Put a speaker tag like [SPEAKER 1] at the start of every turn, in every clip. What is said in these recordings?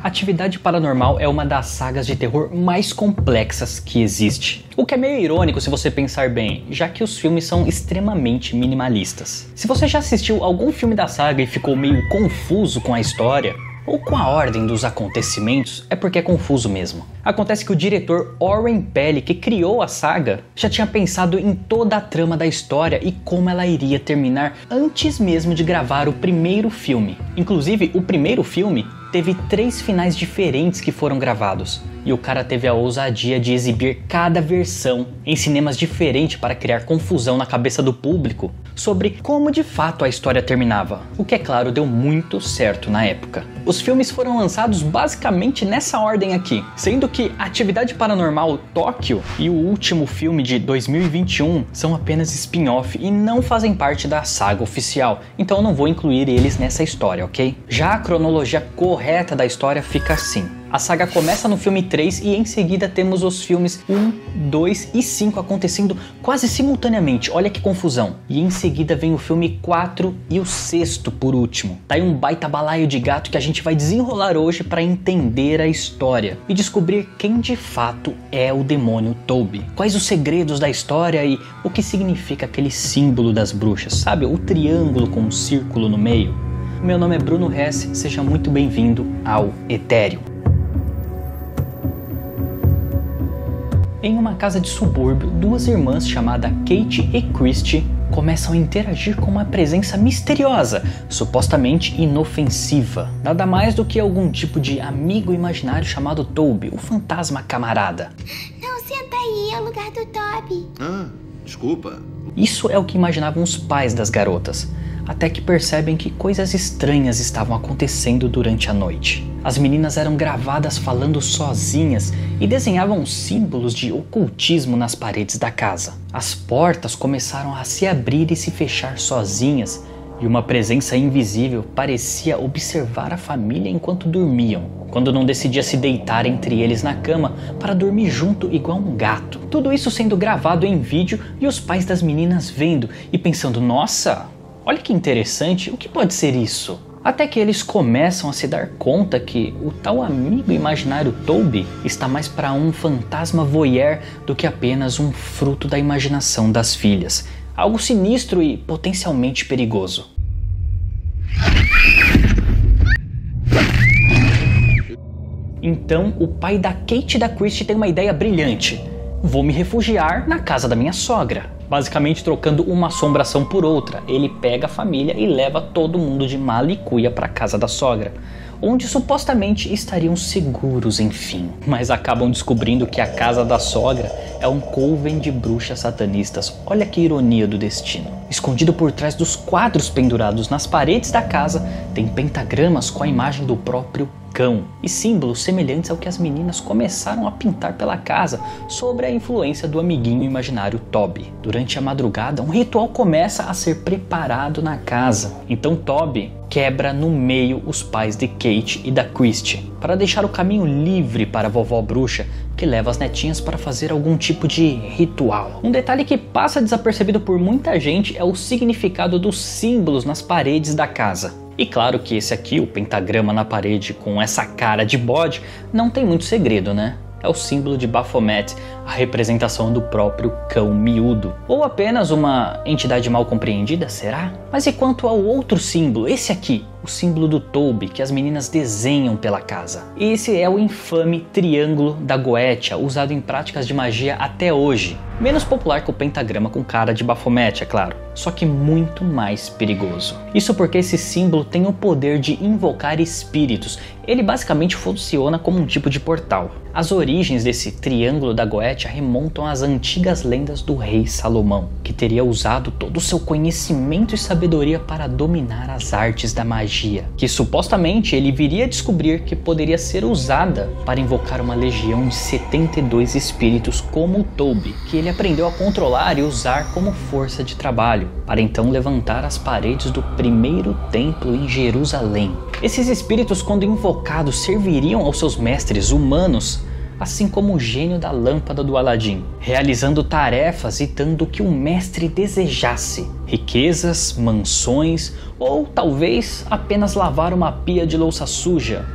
[SPEAKER 1] Atividade Paranormal é uma das sagas de terror mais complexas que existe. O que é meio irônico se você pensar bem, já que os filmes são extremamente minimalistas. Se você já assistiu algum filme da saga e ficou meio confuso com a história, ou com a ordem dos acontecimentos, é porque é confuso mesmo. Acontece que o diretor Oren Peli, que criou a saga, já tinha pensado em toda a trama da história e como ela iria terminar antes mesmo de gravar o primeiro filme. Inclusive, o primeiro filme teve 3 finais diferentes que foram gravados. E o cara teve a ousadia de exibir cada versão em cinemas diferentes para criar confusão na cabeça do público sobre como de fato a história terminava. O que, é claro, deu muito certo na época. Os filmes foram lançados basicamente nessa ordem aqui, sendo que Atividade Paranormal Tóquio e o último filme de 2021 são apenas spin-off e não fazem parte da saga oficial, então eu não vou incluir eles nessa história, ok? Já a cronologia correta da história fica assim. A saga começa no filme 3 e em seguida temos os filmes 1, 2 e 5 acontecendo quase simultaneamente, olha que confusão. E em seguida vem o filme 4 e o 6º por último. Tá aí um baita balaio de gato que a gente vai desenrolar hoje para entender a história e descobrir quem de fato é o demônio Toby. Quais os segredos da história e o que significa aquele símbolo das bruxas, sabe? O triângulo com um círculo no meio. Meu nome é Bruno Hess, seja muito bem-vindo ao Etéreo. Em uma casa de subúrbio, 2 irmãs chamadas Kate e Christy começam a interagir com uma presença misteriosa, supostamente inofensiva. Nada mais do que algum tipo de amigo imaginário chamado Toby, o fantasma camarada.
[SPEAKER 2] Não, senta aí, é o lugar do Toby.
[SPEAKER 3] Desculpa.
[SPEAKER 1] Isso é o que imaginavam os pais das garotas, até que percebem que coisas estranhas estavam acontecendo durante a noite. As meninas eram gravadas falando sozinhas e desenhavam símbolos de ocultismo nas paredes da casa. As portas começaram a se abrir e se fechar sozinhas, e uma presença invisível parecia observar a família enquanto dormiam, quando não decidia se deitar entre eles na cama para dormir junto igual um gato. Tudo isso sendo gravado em vídeo e os pais das meninas vendo e pensando, nossa, olha que interessante, o que pode ser isso? Até que eles começam a se dar conta que o tal amigo imaginário Toby está mais para um fantasma voyeur do que apenas um fruto da imaginação das filhas. Algo sinistro e potencialmente perigoso. Então, o pai da Kate e da Christy tem uma ideia brilhante. Vou me refugiar na casa da minha sogra. Basicamente trocando uma assombração por outra. Ele pega a família e leva todo mundo de mala e cuia para a casa da sogra, onde supostamente estariam seguros, enfim. Mas acabam descobrindo que a casa da sogra é um coven de bruxas satanistas. Olha que ironia do destino. Escondido por trás dos quadros pendurados nas paredes da casa, tem pentagramas com a imagem do próprio cão e símbolos semelhantes ao que as meninas começaram a pintar pela casa sobre a influência do amiguinho imaginário Toby. Durante a madrugada, um ritual começa a ser preparado na casa. Então Toby quebra no meio os pais de Kate e da Christy, para deixar o caminho livre para a vovó bruxa, que leva as netinhas para fazer algum tipo de ritual. Um detalhe que passa desapercebido por muita gente é o significado dos símbolos nas paredes da casa. E claro que esse aqui, o pentagrama na parede com essa cara de bode, não tem muito segredo, né? É o símbolo de Baphomet, a representação do próprio cão miúdo. Ou apenas uma entidade mal compreendida, será? Mas e quanto ao outro símbolo, esse aqui? O símbolo do Toby, que as meninas desenham pela casa. Esse é o infame Triângulo da Goetia, usado em práticas de magia até hoje. Menos popular que o pentagrama com cara de Baphomet, é claro. Só que muito mais perigoso. Isso porque esse símbolo tem o poder de invocar espíritos. Ele basicamente funciona como um tipo de portal. As origens desse Triângulo da Goetia remontam às antigas lendas do rei Salomão, que teria usado todo o seu conhecimento e sabedoria para dominar as artes da magia, que supostamente ele viria a descobrir que poderia ser usada para invocar uma legião de 72 espíritos como o Toby, que ele aprendeu a controlar e usar como força de trabalho, para então levantar as paredes do primeiro templo em Jerusalém. Esses espíritos, quando invocados, serviriam aos seus mestres humanos, assim como o gênio da lâmpada do Aladim, realizando tarefas e dando o que o mestre desejasse: riquezas, mansões ou talvez apenas lavar uma pia de louça suja.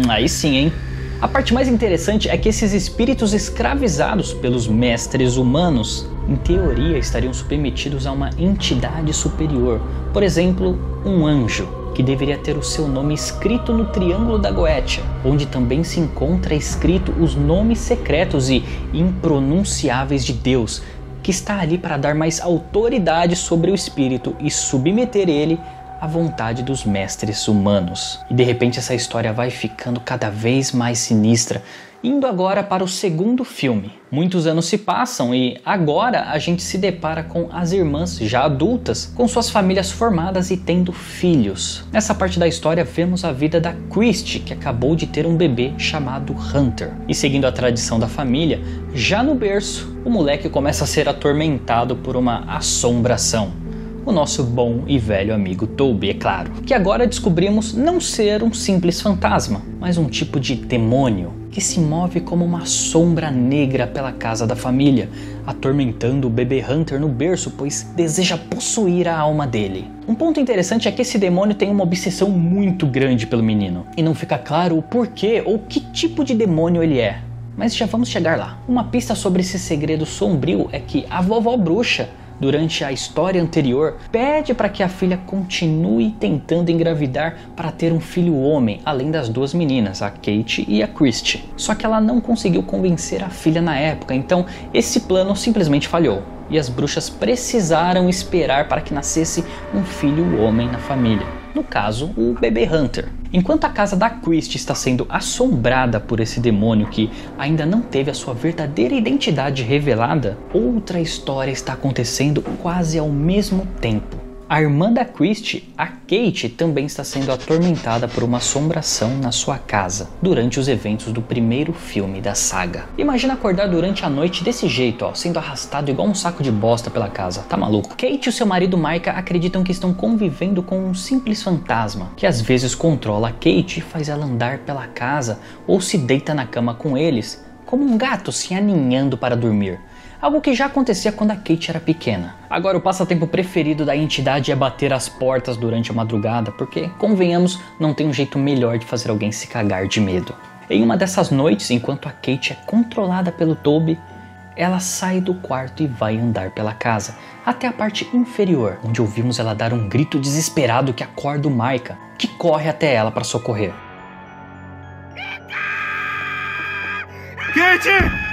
[SPEAKER 1] Aí sim, hein? A parte mais interessante é que esses espíritos escravizados pelos mestres humanos, em teoria, estariam submetidos a uma entidade superior. Por exemplo, um anjo, que deveria ter o seu nome escrito no Triângulo da Goetia, onde também se encontra escrito os nomes secretos e impronunciáveis de Deus, que está ali para dar mais autoridade sobre o espírito e submeter ele à vontade dos mestres humanos. E de repente essa história vai ficando cada vez mais sinistra, indo agora para o segundo filme. Muitos anos se passam e agora a gente se depara com as irmãs já adultas, com suas famílias formadas e tendo filhos. Nessa parte da história vemos a vida da Christy, que acabou de ter um bebê chamado Hunter. E seguindo a tradição da família, já no berço, o moleque começa a ser atormentado por uma assombração. O nosso bom e velho amigo Toby, é claro, que agora descobrimos não ser um simples fantasma, mas um tipo de demônio que se move como uma sombra negra pela casa da família, atormentando o bebê Hunter no berço, pois deseja possuir a alma dele. Um ponto interessante é que esse demônio tem uma obsessão muito grande pelo menino, e não fica claro o porquê ou que tipo de demônio ele é. Mas já vamos chegar lá. Uma pista sobre esse segredo sombrio é que a vovó bruxa, durante a história anterior, pede para que a filha continue tentando engravidar para ter um filho homem, além das duas meninas, a Kate e a Christy. Só que ela não conseguiu convencer a filha na época, então esse plano simplesmente falhou. E as bruxas precisaram esperar para que nascesse um filho homem na família. No caso, o bebê Hunter. Enquanto a casa da Christy está sendo assombrada por esse demônio que ainda não teve a sua verdadeira identidade revelada, outra história está acontecendo quase ao mesmo tempo. A irmã da Christy, a Kate, também está sendo atormentada por uma assombração na sua casa, durante os eventos do primeiro filme da saga. Imagina acordar durante a noite desse jeito, sendo arrastado igual um saco de bosta pela casa, tá maluco? Kate e o seu marido Micah acreditam que estão convivendo com um simples fantasma, que às vezes controla a Kate e faz ela andar pela casa ou se deita na cama com eles, como um gato se aninhando para dormir. Algo que já acontecia quando a Kate era pequena. Agora o passatempo preferido da entidade é bater as portas durante a madrugada, porque, convenhamos, não tem um jeito melhor de fazer alguém se cagar de medo. Em uma dessas noites, enquanto a Kate é controlada pelo Toby, ela sai do quarto e vai andar pela casa, até a parte inferior, onde ouvimos ela dar um grito desesperado que acorda o Micah, que corre até ela para socorrer.
[SPEAKER 3] Kate!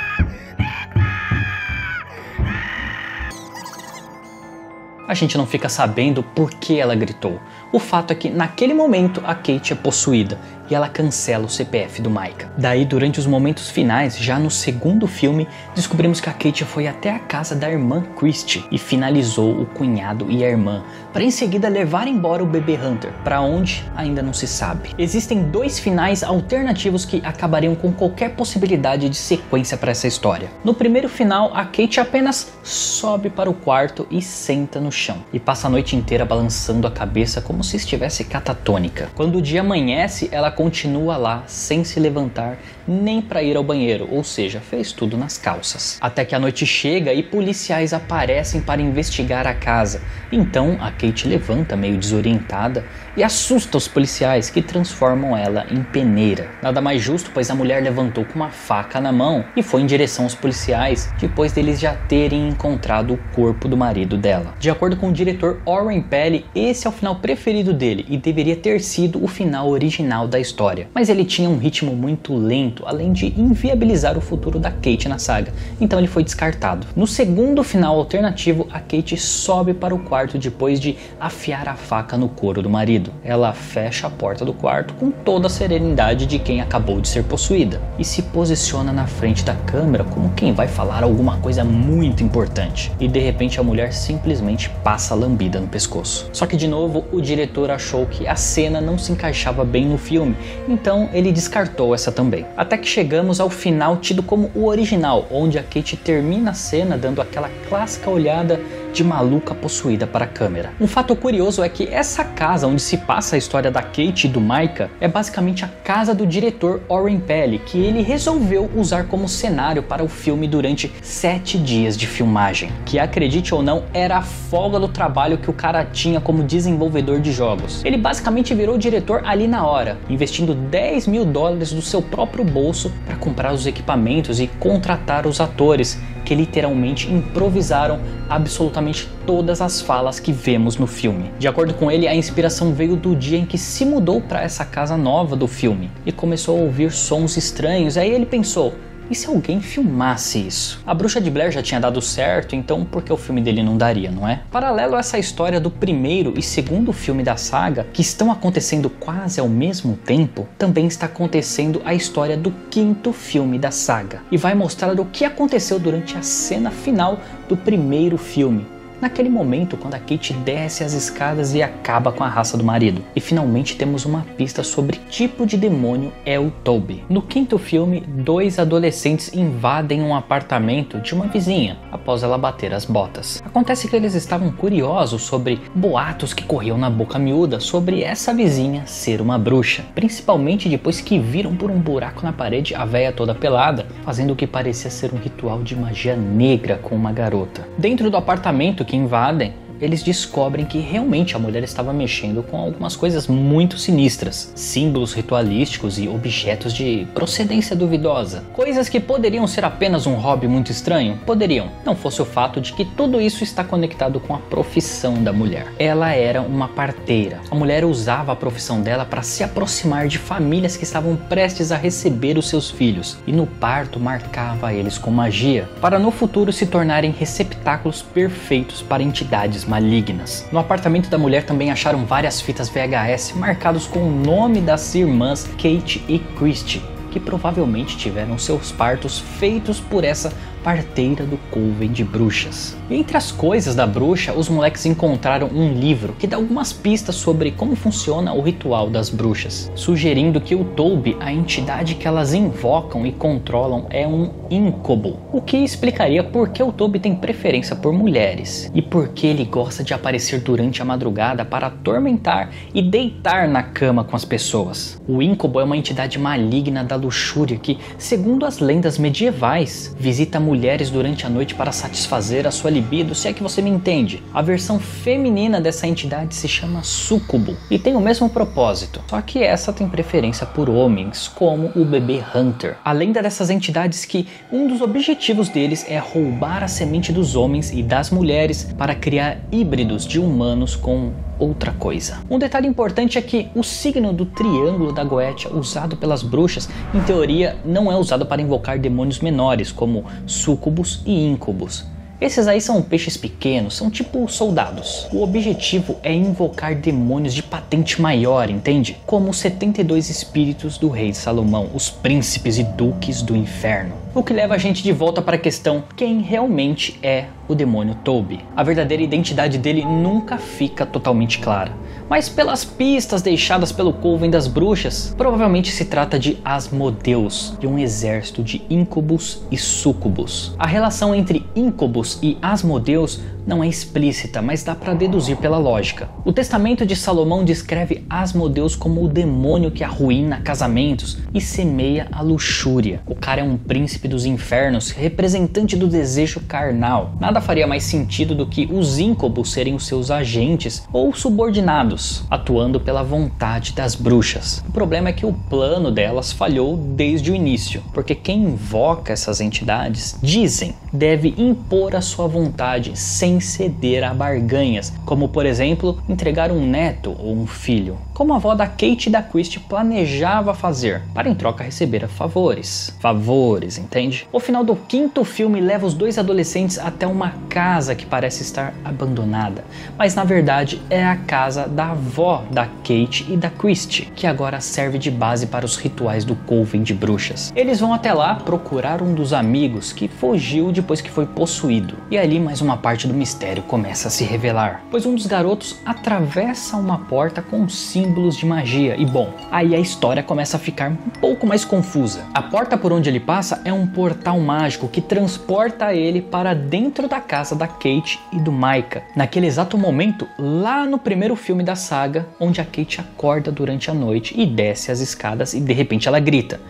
[SPEAKER 1] A gente não fica sabendo por que ela gritou. O fato é que naquele momento a Kate é possuída e ela cancela o CPF do Micah. Daí, durante os momentos finais, já no segundo filme, descobrimos que a Kate foi até a casa da irmã Christy e finalizou o cunhado e a irmã, para em seguida levar embora o bebê Hunter, para onde ainda não se sabe. Existem dois finais alternativos que acabariam com qualquer possibilidade de sequência para essa história. No primeiro final, a Kate apenas sobe para o quarto e senta no chão, e passa a noite inteira balançando a cabeça como se estivesse catatônica. Quando o dia amanhece, ela continua lá, sem se levantar nem para ir ao banheiro, ou seja, fez tudo nas calças. Até que a noite chega e policiais aparecem para investigar a casa. Então a Kate levanta meio desorientada e assusta os policiais, que transformam ela em peneira. Nada mais justo, pois a mulher levantou com uma faca na mão e foi em direção aos policiais, depois deles já terem encontrado o corpo do marido dela. De acordo com o diretor Oren Peli, esse é o final preferido dele e deveria ter sido o final original da história. Mas ele tinha um ritmo muito lento, além de inviabilizar o futuro da Kate na saga, então ele foi descartado. No segundo final alternativo, a Kate sobe para o quarto depois de afiar a faca no couro do marido. Ela fecha a porta do quarto com toda a serenidade de quem acabou de ser possuída e se posiciona na frente da câmera como quem vai falar alguma coisa muito importante. E de repente a mulher simplesmente passa lambida no pescoço. Só que de novo o diretor achou que a cena não se encaixava bem no filme, então ele descartou essa também. Até que chegamos ao final tido como o original, onde a Kate termina a cena dando aquela clássica olhada de maluca possuída para a câmera. Um fato curioso é que essa casa onde se passa a história da Kate e do Micah é basicamente a casa do diretor Oren Peli, que ele resolveu usar como cenário para o filme durante 7 dias de filmagem, que, acredite ou não, era a folga do trabalho que o cara tinha como desenvolvedor de jogos. Ele basicamente virou diretor ali na hora, investindo $10 mil do seu próprio bolso para comprar os equipamentos e contratar os atores, que literalmente improvisaram absolutamente todas as falas que vemos no filme. De acordo com ele, a inspiração veio do dia em que se mudou para essa casa nova do filme e começou a ouvir sons estranhos. Aí ele pensou: e se alguém filmasse isso? A Bruxa de Blair já tinha dado certo, então por que o filme dele não daria, não é? Paralelo a essa história do primeiro e segundo filme da saga, que estão acontecendo quase ao mesmo tempo, também está acontecendo a história do quinto filme da saga. E vai mostrar o que aconteceu durante a cena final do primeiro filme. Naquele momento, quando a Kate desce as escadas e acaba com a raça do marido. E finalmente temos uma pista sobre que tipo de demônio é o Toby. No quinto filme, 2 adolescentes invadem um apartamento de uma vizinha após ela bater as botas. Acontece que eles estavam curiosos sobre boatos que corriam na boca miúda sobre essa vizinha ser uma bruxa. Principalmente depois que viram por um buraco na parede a véia toda pelada, fazendo o que parecia ser um ritual de magia negra com uma garota. Dentro do apartamento que invadem, eles descobrem que realmente a mulher estava mexendo com algumas coisas muito sinistras, símbolos ritualísticos e objetos de procedência duvidosa. Coisas que poderiam ser apenas um hobby muito estranho? Poderiam, não fosse o fato de que tudo isso está conectado com a profissão da mulher. Ela era uma parteira. A mulher usava a profissão dela para se aproximar de famílias que estavam prestes a receber os seus filhos, e no parto marcava eles com magia, para no futuro se tornarem receptáculos perfeitos para entidades malignas. No apartamento da mulher também acharam várias fitas VHS marcados com o nome das irmãs Kate e Christy, que provavelmente tiveram seus partos feitos por essa parteira do coven de bruxas. E entre as coisas da bruxa, os moleques encontraram um livro que dá algumas pistas sobre como funciona o ritual das bruxas, sugerindo que o Toby, a entidade que elas invocam e controlam, é um íncubus, o que explicaria por que o Toby tem preferência por mulheres e por que ele gosta de aparecer durante a madrugada para atormentar e deitar na cama com as pessoas. O íncubus é uma entidade maligna da luxúria que, segundo as lendas medievais, visita mulheres durante a noite para satisfazer a sua libido, se é que você me entende. A versão feminina dessa entidade se chama súcubo e tem o mesmo propósito, só que essa tem preferência por homens, como o bebê Hunter. A lenda dessas entidades que um dos objetivos deles é roubar a semente dos homens e das mulheres para criar híbridos de humanos com outra coisa. Um detalhe importante é que o signo do triângulo da Goetia usado pelas bruxas, em teoria, não é usado para invocar demônios menores, como súcubus e íncubus. Esses aí são peixes pequenos, são tipo soldados. O objetivo é invocar demônios de patente maior, entende? Como os 72 espíritos do rei Salomão, os príncipes e duques do inferno. O que leva a gente de volta para a questão: quem realmente é o demônio Toby? A verdadeira identidade dele nunca fica totalmente clara, mas pelas pistas deixadas pelo coven das bruxas, provavelmente se trata de Asmodeus, de um exército de íncubus e súcubus. A relação entre íncubus e Asmodeus não é explícita, mas dá para deduzir pela lógica. O Testamento de Salomão descreve Asmodeus como o demônio que arruína casamentos e semeia a luxúria. O cara é um príncipe dos infernos, representante do desejo carnal. Nada faria mais sentido do que os íncubos serem os seus agentes ou subordinados, atuando pela vontade das bruxas. O problema é que o plano delas falhou desde o início, porque quem invoca essas entidades, dizem, deve impor a sua vontade sem ceder a barganhas, como por exemplo, entregar um neto ou um filho, como a avó da Kate e da Christy planejava fazer, para em troca receber favores. Favores, entende? O final do quinto filme leva os 2 adolescentes até uma casa que parece estar abandonada, mas na verdade é a casa da da avó da Kate e da Christie, que agora serve de base para os rituais do Coven de bruxas. Eles vão até lá procurar um dos amigos que fugiu depois que foi possuído. E ali mais uma parte do mistério começa a se revelar, pois um dos garotos atravessa uma porta com símbolos de magia e bom, aí a história começa a ficar um pouco mais confusa. A porta por onde ele passa é um portal mágico que transporta ele para dentro da casa da Kate e do Micah, naquele exato momento lá no primeiro filme da saga, onde a Kate acorda durante a noite e desce as escadas e de repente ela grita.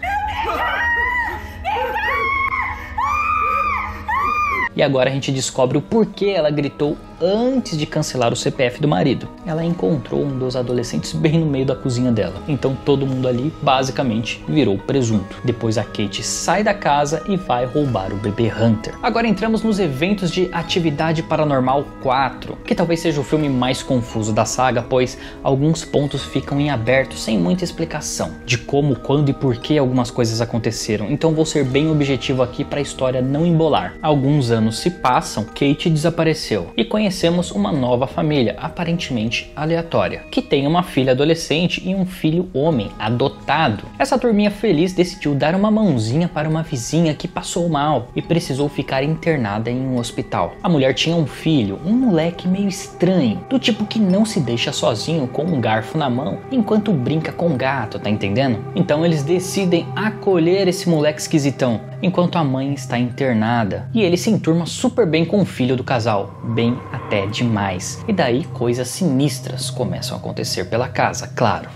[SPEAKER 1] E agora a gente descobre o porquê ela gritou antes de cancelar o CPF do marido. Ela encontrou um dos adolescentes bem no meio da cozinha dela. Então todo mundo ali basicamente virou presunto. Depois a Kate sai da casa e vai roubar o bebê Hunter. Agora entramos nos eventos de Atividade Paranormal 4, que talvez seja o filme mais confuso da saga, pois alguns pontos ficam em aberto sem muita explicação de como, quando e por que algumas coisas aconteceram. Então vou ser bem objetivo aqui para a história não embolar. Alguns anos se passam, Kate desapareceu e conhecemos uma nova família, aparentemente aleatória, que tem uma filha adolescente e um filho homem adotado. Essa turminha feliz decidiu dar uma mãozinha para uma vizinha que passou mal e precisou ficar internada em um hospital. A mulher tinha um filho, um moleque meio estranho, do tipo que não se deixa sozinho com um garfo na mão enquanto brinca com um gato, tá entendendo? Então eles decidem acolher esse moleque esquisitão, enquanto a mãe está internada, e ele se enturma super bem com o filho do casal, bem até demais. E daí coisas sinistras começam a acontecer pela casa, claro.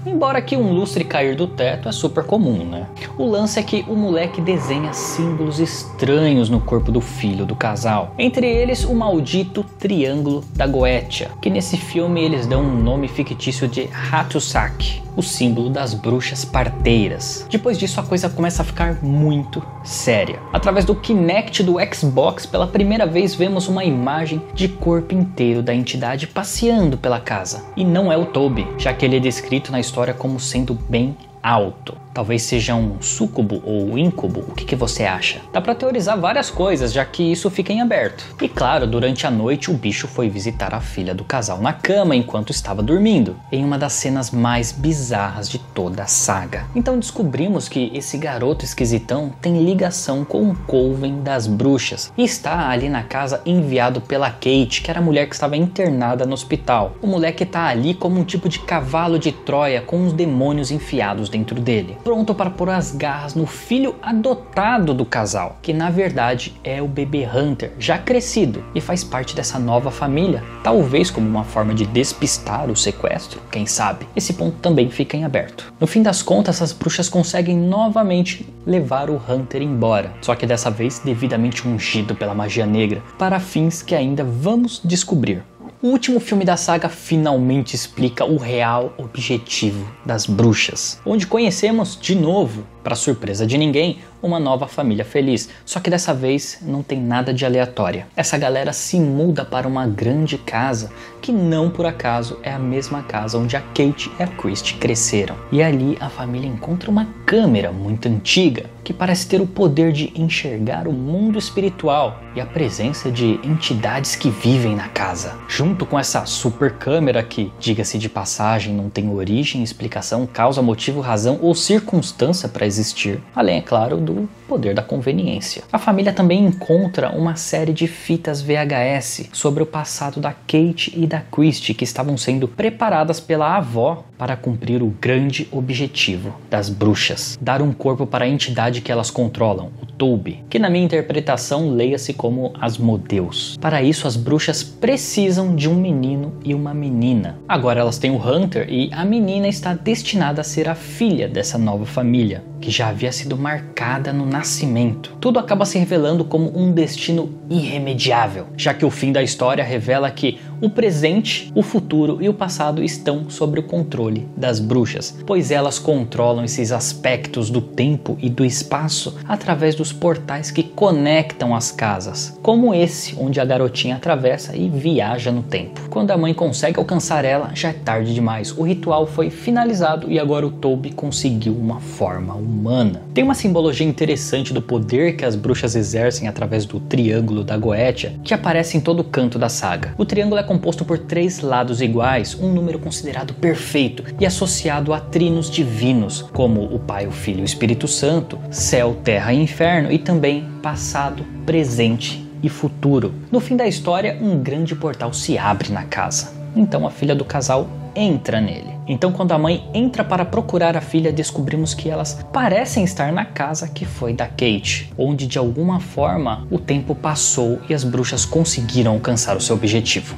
[SPEAKER 1] Embora que um lustre cair do teto é super comum, né? O lance é que o moleque desenha símbolos estranhos no corpo do filho do casal. Entre eles, o maldito Triângulo da Goetia, que nesse filme eles dão um nome fictício de Hattusak, o símbolo das bruxas parteiras. Depois disso a coisa começa a ficar muito séria. Através do Kinect do Xbox, pela primeira vez vemos uma imagem de corpo inteiro da entidade passeando pela casa. E não é o Toby, já que ele é descrito na história como sendo bem alto. Talvez seja um súcubo ou íncubo, o que você acha? Dá pra teorizar várias coisas, já que isso fica em aberto. E claro, durante a noite o bicho foi visitar a filha do casal na cama enquanto estava dormindo, em uma das cenas mais bizarras de toda a saga. Então descobrimos que esse garoto esquisitão tem ligação com o Coven das bruxas e está ali na casa enviado pela Kate, que era a mulher que estava internada no hospital. O moleque tá ali como um tipo de cavalo de Troia com uns demônios enfiados dentro dele, pronto para pôr as garras no filho adotado do casal, que na verdade é o bebê Hunter, já crescido, e faz parte dessa nova família, talvez como uma forma de despistar o sequestro, quem sabe? Esse ponto também fica em aberto. No fim das contas, as bruxas conseguem novamente levar o Hunter embora, só que dessa vez devidamente ungido pela magia negra, para fins que ainda vamos descobrir. O último filme da saga finalmente explica o real objetivo das bruxas, onde conhecemos de novo, para surpresa de ninguém, uma nova família feliz, só que dessa vez não tem nada de aleatória. Essa galera se muda para uma grande casa, que não por acaso é a mesma casa onde a Kate e a Christie cresceram. E ali a família encontra uma câmera muito antiga, que parece ter o poder de enxergar o mundo espiritual e a presença de entidades que vivem na casa. Junto com essa super câmera que, diga-se de passagem, não tem origem, explicação, causa, motivo, razão ou circunstância para existir, além, é claro, do poder da conveniência. A família também encontra uma série de fitas VHS sobre o passado da Kate e da Christie, que estavam sendo preparadas pela avó para cumprir o grande objetivo das bruxas: dar um corpo para a entidade que elas controlam, o Toby, que na minha interpretação leia-se como Asmodeus. Para isso, as bruxas precisam de um menino e uma menina. Agora elas têm o Hunter e a menina está destinada a ser a filha dessa nova família, que já havia sido marcada no nascimento. Tudo acaba se revelando como um destino irremediável, já que o fim da história revela que o presente, o futuro e o passado estão sob o controle das bruxas, pois elas controlam esses aspectos do tempo e do espaço através dos portais que conectam as casas, como esse onde a garotinha atravessa e viaja no tempo. Quando a mãe consegue alcançar ela, já é tarde demais. O ritual foi finalizado e agora o Toby conseguiu uma forma humana. Tem uma simbologia interessante interessante do poder que as bruxas exercem através do Triângulo da Goetia, que aparece em todo canto da saga. O triângulo é composto por 3 lados iguais, um número considerado perfeito e associado a trinos divinos, como o Pai, o Filho e o Espírito Santo, céu, terra e inferno, e também passado, presente e futuro. No fim da história, um grande portal se abre na casa. Então a filha do casal entra nele. Então quando a mãe entra para procurar a filha, descobrimos que elas parecem estar na casa que foi da Kate, onde de alguma forma o tempo passou e as bruxas conseguiram alcançar o seu objetivo.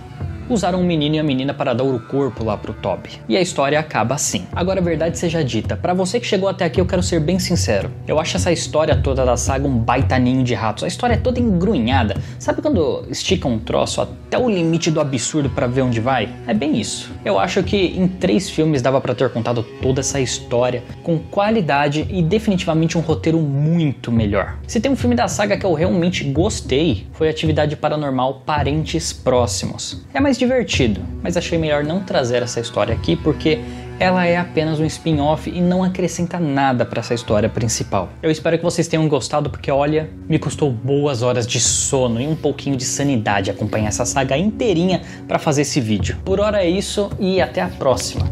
[SPEAKER 1] Usaram o menino e a menina para dar o corpo lá pro Toby. E a história acaba assim. Agora a verdade seja dita, pra você que chegou até aqui eu quero ser bem sincero. Eu acho essa história toda da saga um baita ninho de ratos. A história é toda engrunhada. Sabe quando estica um troço até o limite do absurdo pra ver onde vai? É bem isso. Eu acho que em 3 filmes dava pra ter contado toda essa história com qualidade e definitivamente um roteiro muito melhor. Se tem um filme da saga que eu realmente gostei, foi Atividade Paranormal Parentes Próximos. É mais divertido, mas achei melhor não trazer essa história aqui porque ela é apenas um spin-off e não acrescenta nada para essa história principal. Eu espero que vocês tenham gostado porque, olha, me custou boas horas de sono e um pouquinho de sanidade acompanhar essa saga inteirinha para fazer esse vídeo. Por hora é isso e até a próxima.